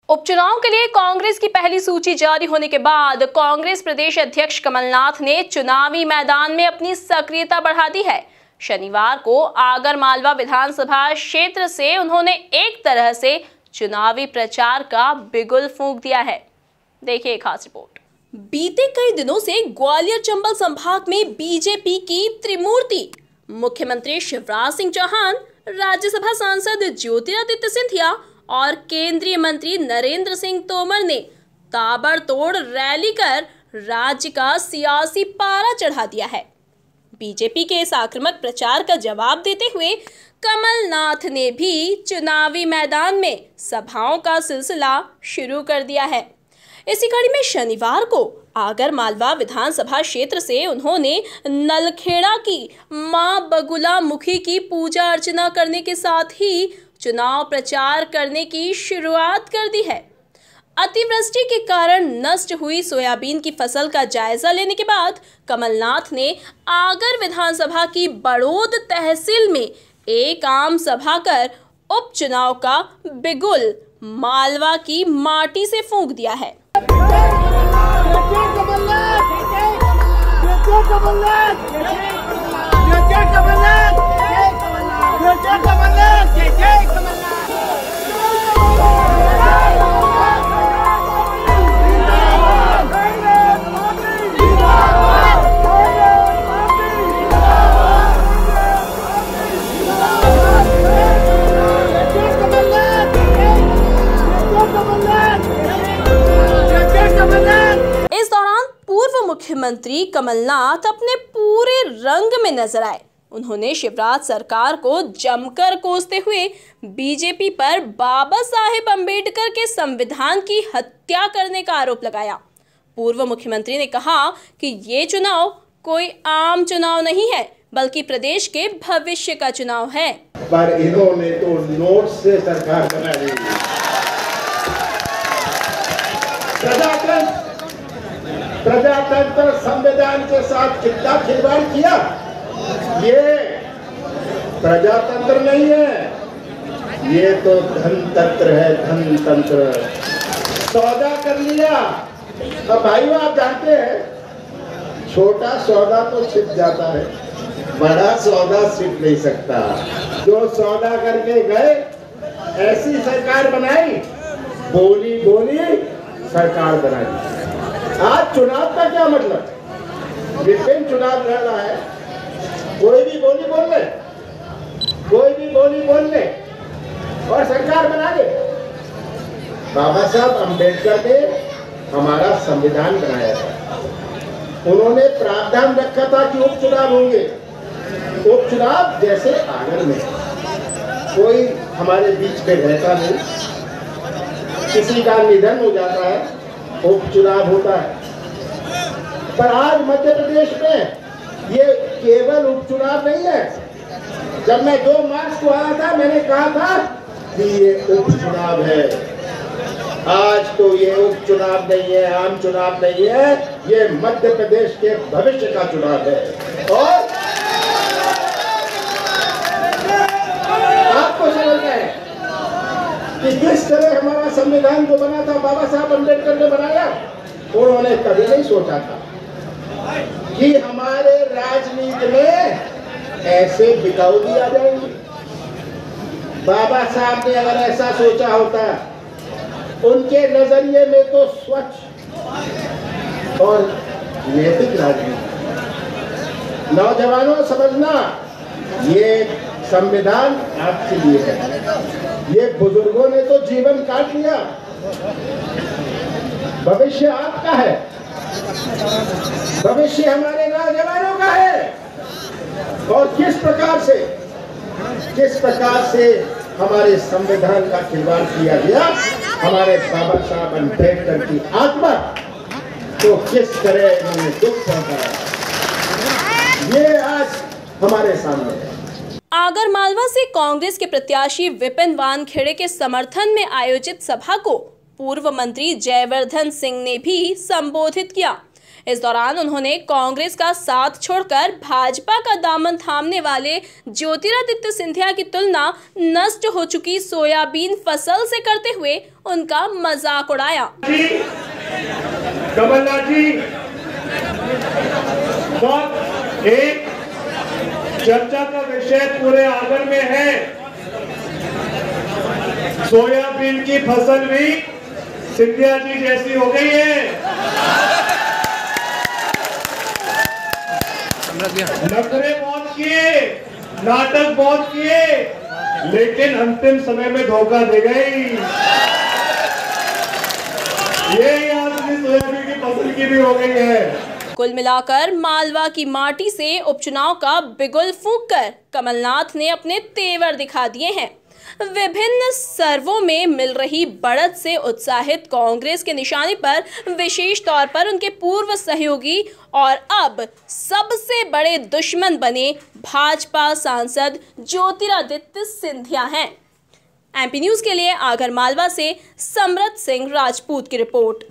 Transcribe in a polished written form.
उपचुनाव के लिए कांग्रेस की पहली सूची जारी होने के बाद कांग्रेस प्रदेश अध्यक्ष कमलनाथ ने चुनावी मैदान में अपनी सक्रियता बढ़ा दी है। शनिवार को आगरमालवा विधानसभा क्षेत्र से उन्होंने एक तरह से चुनावी प्रचार का बिगुल फूंक दिया है। देखिए एक खास रिपोर्ट। बीते कई दिनों से ग्वालियर चंबल संभाग में बीजेपी की त्रिमूर्ति मुख्यमंत्री शिवराज सिंह चौहान, राज्यसभा सांसद ज्योतिरादित्य सिंधिया और केंद्रीय मंत्री नरेंद्र सिंह तोमर ने ताबड़तोड़ रैली कर राज्य का सियासी पारा चढ़ा दिया है। बीजेपी के इस आक्रामक प्रचार का जवाब देते हुए कमलनाथ ने भी चुनावी मैदान में सभाओं का सिलसिला शुरू कर दिया है। इसी कड़ी में शनिवार को आगरमालवा विधानसभा क्षेत्र से उन्होंने नलखेड़ा की मां बगुला मुखी की पूजा अर्चना करने के साथ ही चुनाव प्रचार करने की शुरुआत कर दी है। अतिवृष्टि के कारण नष्ट हुई सोयाबीन की फसल का जायजा लेने के बाद कमलनाथ ने आगर विधानसभा की बड़ौद तहसील में एक आम सभा कर उपचुनाव का बिगुल मालवा की माटी से फूंक दिया है। इस दौरान पूर्व मुख्यमंत्री कमलनाथ अपने पूरे रंग में नजर आए। उन्होंने शिवराज सरकार को जमकर कोसते हुए बीजेपी पर बाबा साहेब अंबेडकर के संविधान की हत्या करने का आरोप लगाया। पूर्व मुख्यमंत्री ने कहा कि ये चुनाव कोई आम चुनाव नहीं है, बल्कि प्रदेश के भविष्य का चुनाव है। पर इन्होंने तो नोट से सरकार बना ली। प्रजातंत्र संविधान के साथ कितना खिलवाड़ किया। ये प्रजातंत्र नहीं है, ये तो धनतंत्र है। धनतंत्र सौदा कर लिया। अब भाई आप जानते हैं छोटा सौदा तो छिप जाता है, बड़ा सौदा छिप नहीं सकता। जो सौदा करके गए ऐसी सरकार बनाई, बोली बोली सरकार बनाई। आज चुनाव का क्या मतलब? विपिन चुनाव लड़ रहा है, कोई भी बोली बोल ले, कोई भी बोली बोल ले और सरकार बना ले। बाबा साहब अंबेडकर ने हमारा संविधान बनाया था। उन्होंने प्रावधान रखा था कि उपचुनाव होंगे। उपचुनाव जैसे आगर में कोई हमारे बीच में रहता नहीं, किसी का निधन हो जाता है, उपचुनाव होता है। पर आज मध्य प्रदेश में ये केवल उपचुनाव नहीं है। जब मैं 2 मार्च को आया था, मैंने कहा था कि ये उपचुनाव है। आज तो ये उपचुनाव नहीं है, आम चुनाव नहीं है, ये मध्य प्रदेश के भविष्य का चुनाव है। और आपको समझना है कि किस तरह हमारा संविधान जो बना था बाबा साहब अंबेडकर ने बनाया। उन्होंने कभी नहीं सोचा था कि हमारे राजनीति में ऐसे बिकाऊ भी आ जाएंगे। बाबा साहब ने अगर ऐसा सोचा होता, उनके नजरिए में तो स्वच्छ और नैतिक राजनीति। नौजवानों समझना, ये संविधान आपके लिए है। ये बुजुर्गों ने तो जीवन काट लिया, भविष्य आपका है, भविष्य हमारे नौजवानों का है। और किस प्रकार से हमारे संविधान का खिलवाड़ किया गया, हमारे बाबा साहब अंबेडकर की आत्मा तो किस तरह इन्होंने दुख पहुंचाया, ये आज हमारे सामने है। आगरमालवा से कांग्रेस के प्रत्याशी विपिन वानखेड़े के समर्थन में आयोजित सभा को पूर्व मंत्री जयवर्धन सिंह ने भी संबोधित किया। इस दौरान उन्होंने कांग्रेस का साथ छोड़कर भाजपा का दामन थामने वाले ज्योतिरादित्य सिंधिया की तुलना नष्ट हो चुकी सोयाबीन फसल से करते हुए उनका मजाक उड़ाया। कमलनाथ जी, एक चर्चा का विषय पूरे आंगन में है, सोयाबीन की फसल भी सिंधिया जी जैसी हो गई है। नखरे बहुत किए, नाटक बहुत किए, लेकिन अंतिम समय में धोखा दे गई। ये आदमी सोयाबीन की फसल की भी हो गई है। कुल मिलाकर मालवा की माटी से उपचुनाव का बिगुल फूंककर कमलनाथ ने अपने तेवर दिखा दिए हैं। विभिन्न सर्वों में मिल रही बढ़त से उत्साहित कांग्रेस के निशाने पर विशेष तौर पर उनके पूर्व सहयोगी और अब सबसे बड़े दुश्मन बने भाजपा सांसद ज्योतिरादित्य सिंधिया हैं। एमपी न्यूज के लिए आगर मालवा से समृत सिंह राजपूत की रिपोर्ट।